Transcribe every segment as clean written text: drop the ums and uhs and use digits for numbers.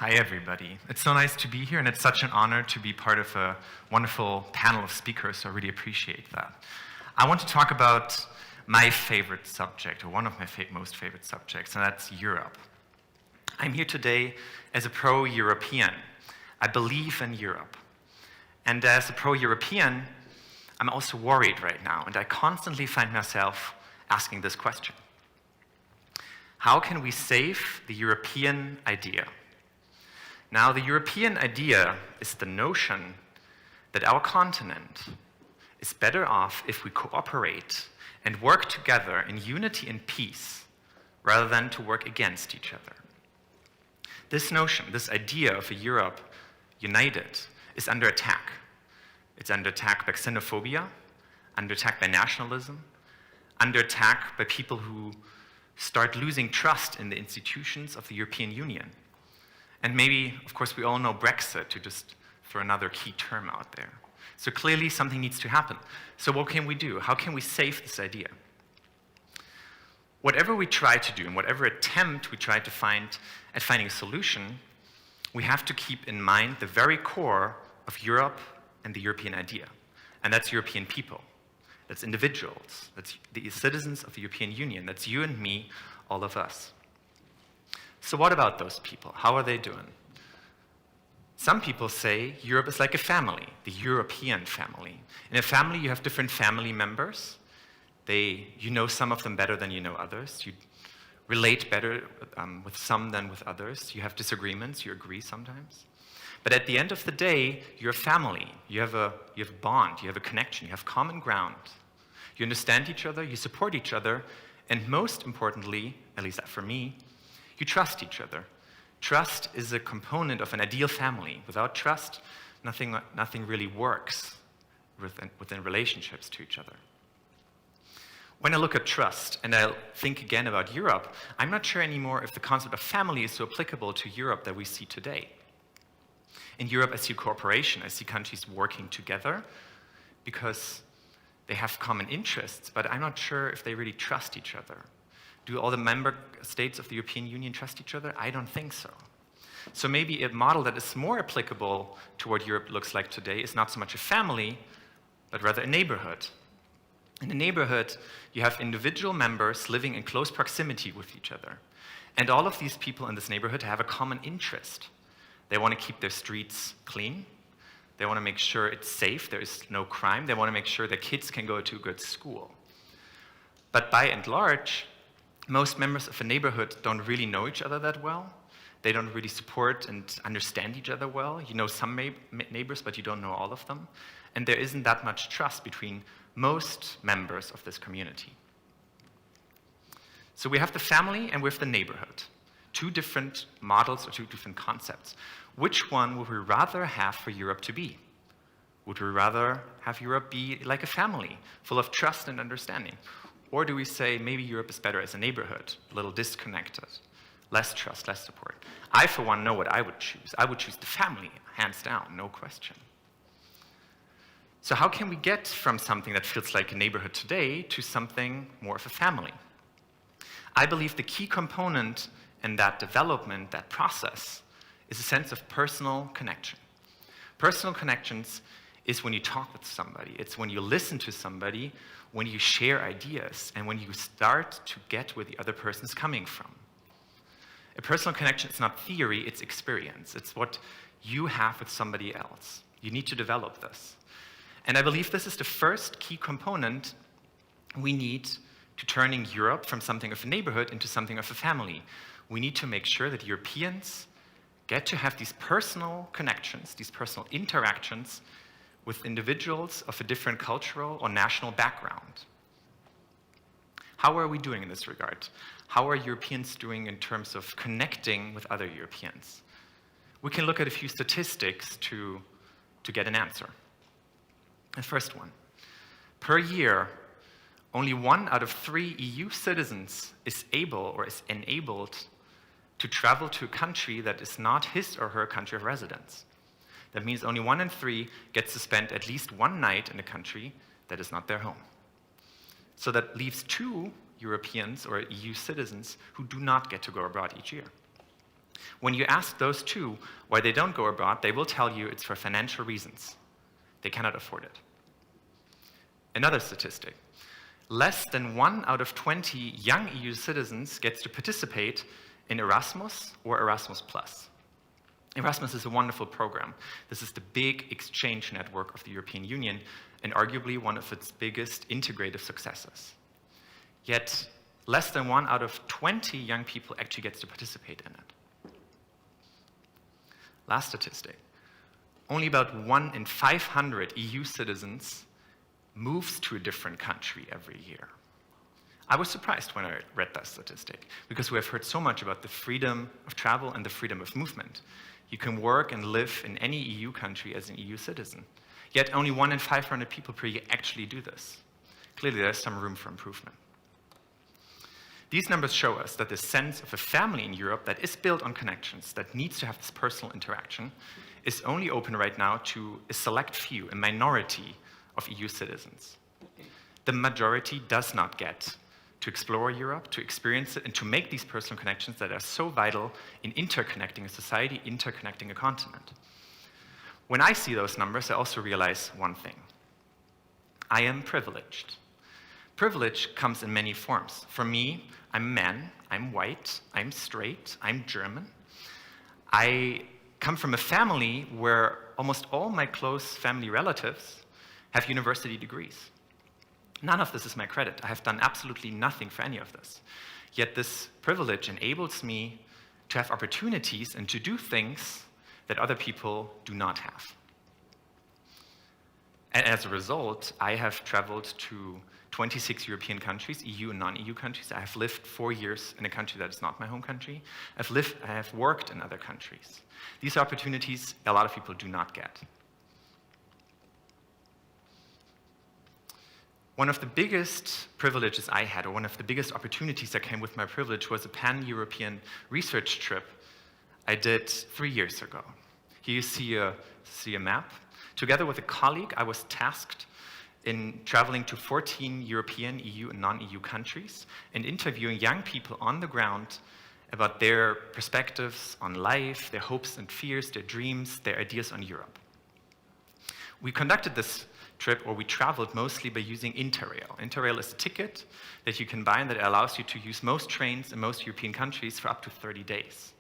Hi, everybody. It's so nice to be here, and it's such an honor to be part of a wonderful panel of speakers, so I really appreciate that. I want to talk about my favorite subject, or one of my most favorite subjects, and that's Europe. I'm here today as a pro-European. I believe in Europe. And as a pro-European, I'm also worried right now, and I constantly find myself asking this question. How can we save the European idea? Now, the European idea is the notion that our continent is better off if we cooperate and work together in unity and peace rather than to work against each other. This notion, this idea of a Europe united, is under attack. It's under attack by xenophobia, under attack by nationalism, under attack by people who start losing trust in the institutions of the European Union. And maybe, of course, we all know Brexit, to just throw another key term out there. So clearly something needs to happen. So what can we do? How can we save this idea? Whatever we try to do and whatever attempt we try to find at finding a solution, we have to keep in mind the very core of Europe and the European idea. And that's European people. That's individuals. That's the citizens of the European Union. That's you and me, all of us. So what about those people? How are they doing? Some people say Europe is like a family, the European family. In a family, you have different family members. You know some of them better than you know others. You relate better with some than with others. You have disagreements. You agree sometimes. But at the end of the day, you're a family. You have a bond. You have a connection. You have common ground. You understand each other. You support each other. And most importantly, at least for me, you trust each other. Trust is a component of an ideal family. Without trust, nothing really works within relationships to each other. When I look at trust, and I think again about Europe, I'm not sure anymore if the concept of family is so applicable to Europe that we see today. In Europe, I see cooperation. I see countries working together because they have common interests, but I'm not sure if they really trust each other. Do all the member states of the European Union trust each other? I don't think so. So maybe a model that is more applicable to what Europe looks like today is not so much a family, but rather a neighborhood. In a neighborhood, you have individual members living in close proximity with each other. And all of these people in this neighborhood have a common interest. They want to keep their streets clean. They want to make sure it's safe, there is no crime. They want to make sure their kids can go to a good school. But by and large, most members of a neighborhood don't really know each other that well. They don't really support and understand each other well. You know some neighbors, but you don't know all of them. And there isn't that much trust between most members of this community. So we have the family and we have the neighborhood. Two different models or two different concepts. Which one would we rather have for Europe to be? Would we rather have Europe be like a family, full of trust and understanding? Or do we say maybe Europe is better as a neighborhood, a little disconnected, less trust, less support? I, for one, know what I would choose. I would choose the family, hands down, no question. So how can we get from something that feels like a neighborhood today to something more of a family? I believe the key component in that development, that process, is a sense of personal connection. Personal connections is when you talk with somebody. It's when you listen to somebody, when you share ideas, and when you start to get where the other person is coming from. A personal connection is not theory, it's experience. It's what you have with somebody else. You need to develop this. And I believe this is the first key component we need to turning Europe from something of a neighborhood into something of a family. We need to make sure that Europeans get to have these personal connections, these personal interactions with individuals of a different cultural or national background. How are we doing in this regard? How are Europeans doing in terms of connecting with other Europeans? We can look at a few statistics to get an answer. The first one, per year, only 1 out of 3 EU citizens is able or is enabled to travel to a country that is not his or her country of residence. That means only 1 in 3 gets to spend at least one night in a country that is not their home. So that leaves 2 Europeans or EU citizens who do not get to go abroad each year. When you ask those two why they don't go abroad, they will tell you it's for financial reasons. They cannot afford it. Another statistic. Less than 1 out of 20 young EU citizens gets to participate in Erasmus or Erasmus+. Erasmus is a wonderful program. This is the big exchange network of the European Union and arguably one of its biggest integrative successes. Yet, less than 1 out of 20 young people actually gets to participate in it. Last statistic. Only about 1 in 500 EU citizens moves to a different country every year. I was surprised when I read that statistic, because we have heard so much about the freedom of travel and the freedom of movement. You can work and live in any EU country as an EU citizen. Yet only 1 in 500 people per year actually do this. Clearly, there's some room for improvement. These numbers show us that the sense of a family in Europe that is built on connections, that needs to have this personal interaction, is only open right now to a select few, a minority of EU citizens. The majority does not get to explore Europe, to experience it, and to make these personal connections that are so vital in interconnecting a society, interconnecting a continent. When I see those numbers, I also realize one thing. I am privileged. Privilege comes in many forms. For me, I'm a man, I'm white, I'm straight, I'm German. I come from a family where almost all my close family relatives have university degrees. None of this is my credit. I have done absolutely nothing for any of this. Yet this privilege enables me to have opportunities and to do things that other people do not have. And as a result, I have traveled to 26 European countries, EU and non-EU countries. I have lived 4 years in a country that is not my home country. I have worked in other countries. These are opportunities a lot of people do not get. One of the biggest privileges I had, or one of the biggest opportunities that came with my privilege, was a pan-European research trip I did 3 years ago. Here you see a map. Together with a colleague, I was tasked in traveling to 14 European, EU, and non-EU countries and interviewing young people on the ground about their perspectives on life, their hopes and fears, their dreams, their ideas on Europe. We conducted this trip, or we traveled mostly by using Interrail. Interrail is a ticket that you can buy and that allows you to use most trains in most European countries for up to 30 days.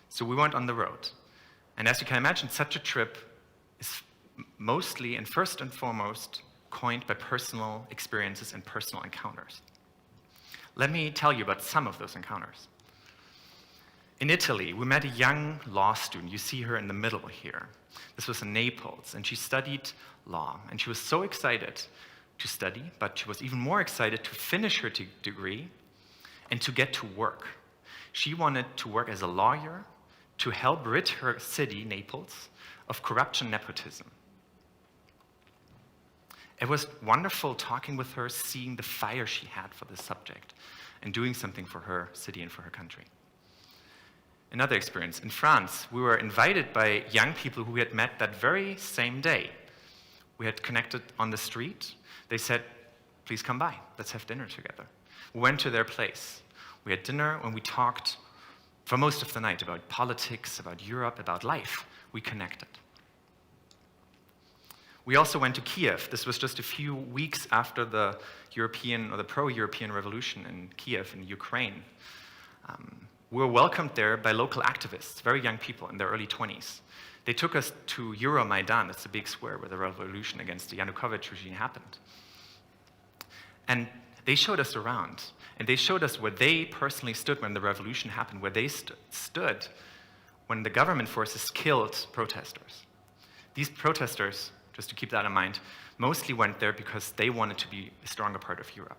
So we went on the road. And as you can imagine, such a trip is mostly and first and foremost coined by personal experiences and personal encounters. Let me tell you about some of those encounters. In Italy, we met a young law student. You see her in the middle here. This was in Naples, and she studied law. And she was so excited to study, but she was even more excited to finish her degree and to get to work. She wanted to work as a lawyer to help rid her city, Naples, of corruption, nepotism. It was wonderful talking with her, seeing the fire she had for this subject, and doing something for her city and for her country. Another experience, in France, we were invited by young people who we had met that very same day. We had connected on the street. They said, please come by, let's have dinner together. We went to their place. We had dinner and we talked for most of the night about politics, about Europe, about life. We connected. We also went to Kiev. This was just a few weeks after the European, or the pro-European revolution in Kiev in Ukraine. We were welcomed there by local activists, very young people in their early 20s. They took us to Euromaidan, that's the big square where the revolution against the Yanukovych regime happened. And they showed us around, and they showed us where they personally stood when the revolution happened, where they stood when the government forces killed protesters. These protesters, just to keep that in mind, mostly went there because they wanted to be a stronger part of Europe.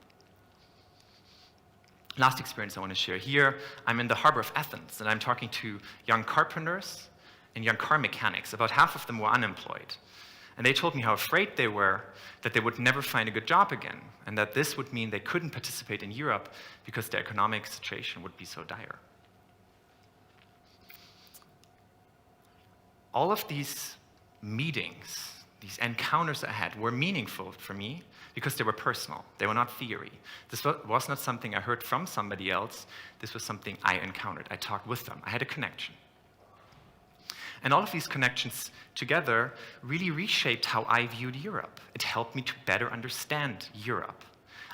Last experience I want to share here, I'm in the harbor of Athens, and I'm talking to young carpenters and young car mechanics. About half of them were unemployed. And they told me how afraid they were that they would never find a good job again, and that this would mean they couldn't participate in Europe because their economic situation would be so dire. All of these meetings, these encounters I had were meaningful for me because they were personal. They were not theory. This was not something I heard from somebody else. This was something I encountered. I talked with them. I had a connection. And all of these connections together really reshaped how I viewed Europe. It helped me to better understand Europe.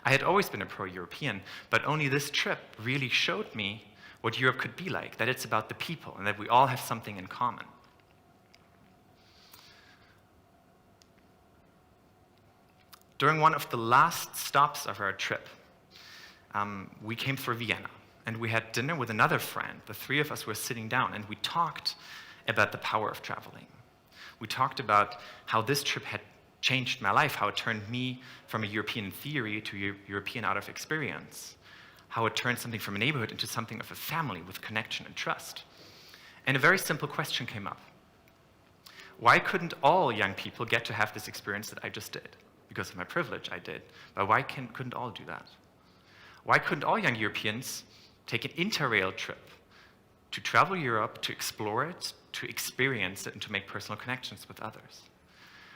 I had always been a pro-European, but only this trip really showed me what Europe could be like, that it's about the people and that we all have something in common. During one of the last stops of our trip, we came through Vienna, and we had dinner with another friend. The three of us were sitting down, and we talked about the power of traveling. We talked about how this trip had changed my life, how it turned me from a European theory to a European out of experience, how it turned something from a neighborhood into something of a family with connection and trust. And a very simple question came up. Why couldn't all young people get to have this experience that I just did? Because of my privilege, I did. But why couldn't all do that? Why couldn't all young Europeans take an interrail trip to travel Europe, to explore it, to experience it, and to make personal connections with others?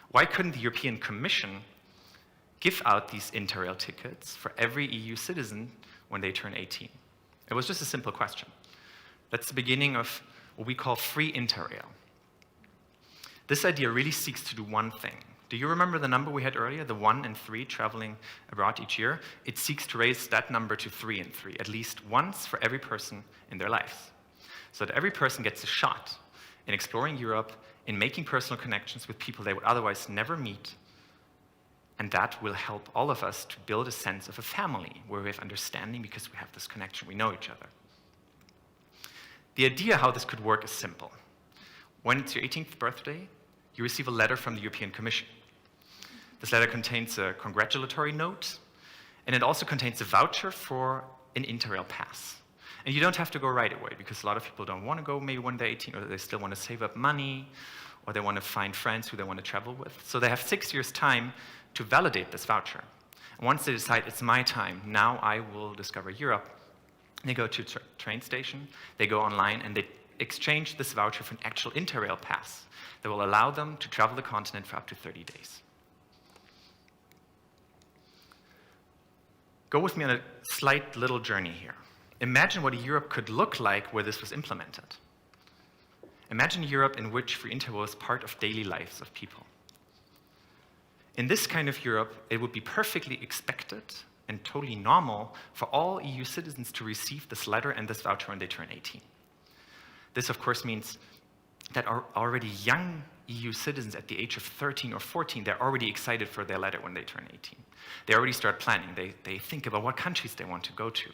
Why couldn't the European Commission give out these interrail tickets for every EU citizen when they turn 18? It was just a simple question. That's the beginning of what we call free interrail. This idea really seeks to do one thing. Do you remember the number we had earlier, the 1 in 3 traveling abroad each year? It seeks to raise that number to 3 in 3, at least once for every person in their lives, so that every person gets a shot in exploring Europe, in making personal connections with people they would otherwise never meet, and that will help all of us to build a sense of a family where we have understanding because we have this connection, we know each other. The idea how this could work is simple. When it's your 18th birthday, you receive a letter from the European Commission. This letter contains a congratulatory note, and it also contains a voucher for an Interrail pass. And you don't have to go right away, because a lot of people don't want to go maybe when they're 18, or they still want to save up money, or they want to find friends who they want to travel with. So they have 6 years' time to validate this voucher. And once they decide, it's my time, now I will discover Europe, they go to a train station, they go online, and they exchange this voucher for an actual Interrail pass that will allow them to travel the continent for up to 30 days. Go with me on a slight little journey here. Imagine what Europe could look like where this was implemented. Imagine Europe in which free interrail was part of daily lives of people. In this kind of Europe, it would be perfectly expected and totally normal for all EU citizens to receive this letter and this voucher when they turn 18. This, of course, means that are already young EU citizens at the age of 13 or 14, they're already excited for their letter when they turn 18. They already start planning. They think about what countries they want to go to,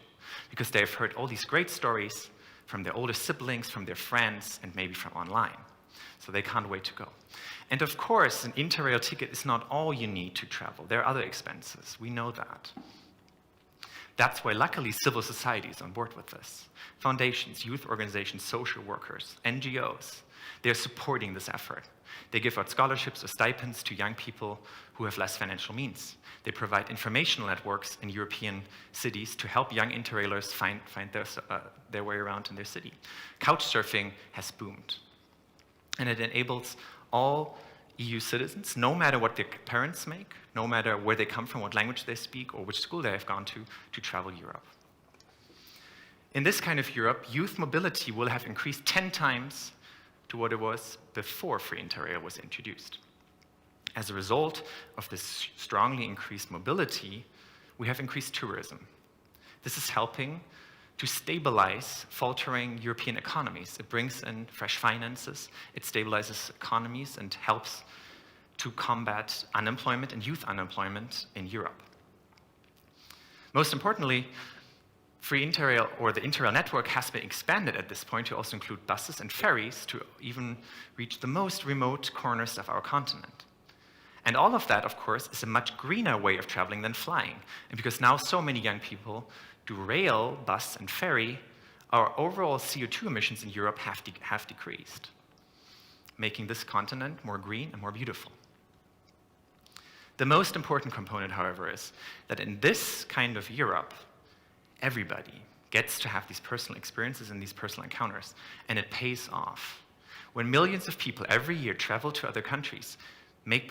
because they've heard all these great stories from their older siblings, from their friends, and maybe from online. So they can't wait to go. And of course, an Interrail ticket is not all you need to travel. There are other expenses. We know that. That's why, luckily, civil society is on board with this. Foundations, youth organizations, social workers, NGOs, they're supporting this effort. They give out scholarships or stipends to young people who have less financial means. They provide informational networks in European cities to help young interrailers find their way around in their city. Couchsurfing has boomed. And it enables all EU citizens, no matter what their parents make, no matter where they come from, what language they speak, or which school they have gone to travel Europe. In this kind of Europe, youth mobility will have increased 10 times to what it was before free interrail was introduced. As a result of this strongly increased mobility, we have increased tourism. This is helping to stabilize faltering European economies. It brings in fresh finances, it stabilizes economies, and helps to combat unemployment and youth unemployment in Europe. Most importantly, free Interrail, or the Interrail network, has been expanded at this point to also include buses and ferries to even reach the most remote corners of our continent. And all of that, of course, is a much greener way of traveling than flying. And because now so many young people do rail, bus, and ferry, our overall CO2 emissions in Europe have decreased, making this continent more green and more beautiful. The most important component, however, is that in this kind of Europe, everybody gets to have these personal experiences and these personal encounters, and it pays off. When millions of people every year travel to other countries, make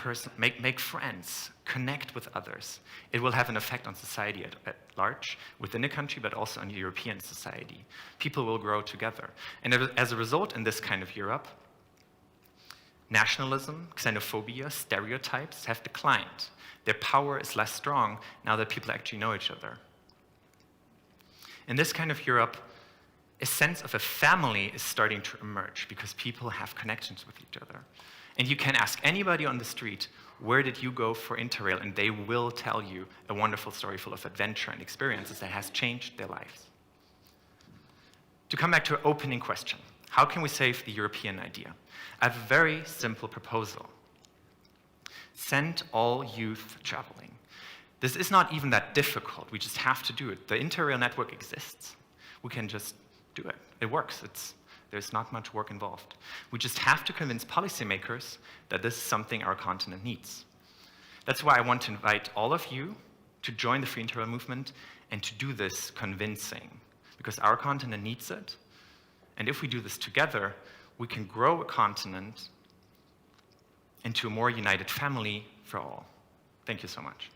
friends, connect with others. It will have an effect on society at large, within a country, but also on European society. People will grow together. And as a result, in this kind of Europe, nationalism, xenophobia, stereotypes have declined. Their power is less strong now that people actually know each other. In this kind of Europe, a sense of a family is starting to emerge because people have connections with each other. And you can ask anybody on the street, where did you go for Interrail? And they will tell you a wonderful story full of adventure and experiences that has changed their lives. To come back to our opening question, how can we save the European idea? I have a very simple proposal. Send all youth traveling. This is not even that difficult. We just have to do it. The Interrail network exists. We can just do it. It works. There's not much work involved. We just have to convince policymakers that this is something our continent needs. That's why I want to invite all of you to join the Free Interrail movement and to do this convincing, because our continent needs it. And if we do this together, we can grow a continent into a more united family for all. Thank you so much.